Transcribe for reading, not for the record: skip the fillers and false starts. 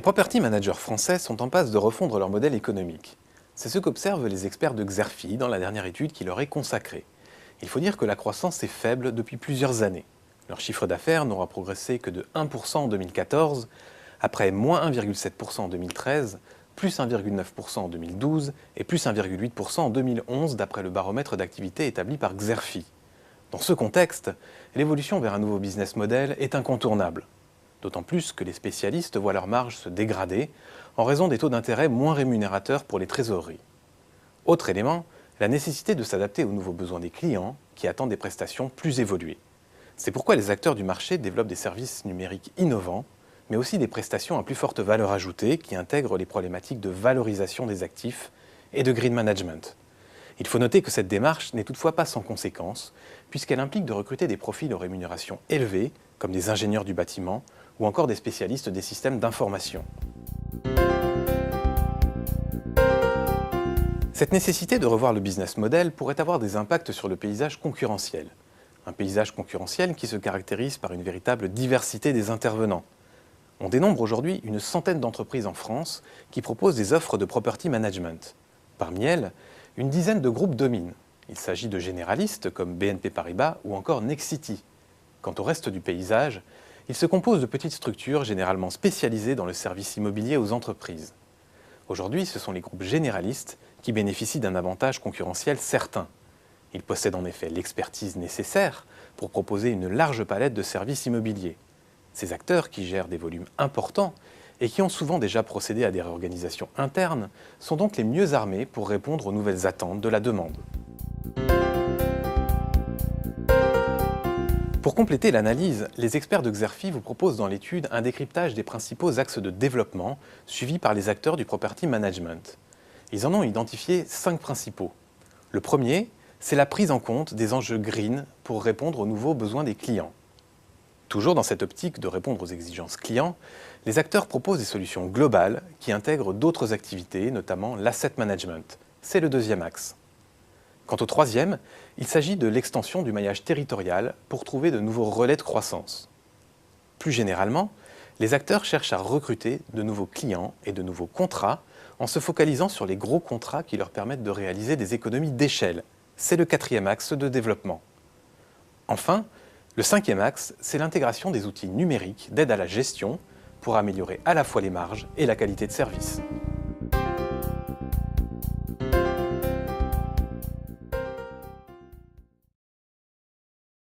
property managers français sont en passe de refondre leur modèle économique. C'est ce qu'observent les experts de Xerfi dans la dernière étude qui leur est consacrée. Il faut dire que la croissance est faible depuis plusieurs années. Leur chiffre d'affaires n'aura progressé que de 1% en 2014, après moins 1,7% en 2013, plus 1,9% en 2012 et plus 1,8% en 2011 d'après le baromètre d'activité établi par Xerfi. Dans ce contexte, l'évolution vers un nouveau business model est incontournable. D'autant plus que les spécialistes voient leurs marges se dégrader en raison des taux d'intérêt moins rémunérateurs pour les trésoreries. Autre élément, la nécessité de s'adapter aux nouveaux besoins des clients qui attendent des prestations plus évoluées. C'est pourquoi les acteurs du marché développent des services numériques innovants, mais aussi des prestations à plus forte valeur ajoutée qui intègrent les problématiques de valorisation des actifs et de green management. Il faut noter que cette démarche n'est toutefois pas sans conséquences, puisqu'elle implique de recruter des profils aux rémunérations élevées, comme des ingénieurs du bâtiment, ou encore des spécialistes des systèmes d'information. Cette nécessité de revoir le business model pourrait avoir des impacts sur le paysage concurrentiel. Un paysage concurrentiel qui se caractérise par une véritable diversité des intervenants. On dénombre aujourd'hui une centaine d'entreprises en France qui proposent des offres de property management. Parmi elles, une dizaine de groupes dominent. Il s'agit de généralistes comme BNP Paribas ou encore Nexity. Quant au reste du paysage, il se compose de petites structures généralement spécialisées dans le service immobilier aux entreprises. Aujourd'hui, ce sont les groupes généralistes qui bénéficient d'un avantage concurrentiel certain. Ils possèdent en effet l'expertise nécessaire pour proposer une large palette de services immobiliers. Ces acteurs, qui gèrent des volumes importants et qui ont souvent déjà procédé à des réorganisations internes, sont donc les mieux armés pour répondre aux nouvelles attentes de la demande. Pour compléter l'analyse, les experts de Xerfi vous proposent dans l'étude un décryptage des principaux axes de développement suivis par les acteurs du property management. Ils en ont identifié 5 principaux. Le premier, c'est la prise en compte des enjeux green pour répondre aux nouveaux besoins des clients. Toujours dans cette optique de répondre aux exigences clients, les acteurs proposent des solutions globales qui intègrent d'autres activités, notamment l'asset management. C'est le deuxième axe. Quant au troisième, il s'agit de l'extension du maillage territorial pour trouver de nouveaux relais de croissance. Plus généralement, les acteurs cherchent à recruter de nouveaux clients et de nouveaux contrats en se focalisant sur les gros contrats qui leur permettent de réaliser des économies d'échelle. C'est le quatrième axe de développement. Enfin, le cinquième axe, c'est l'intégration des outils numériques d'aide à la gestion pour améliorer à la fois les marges et la qualité de service.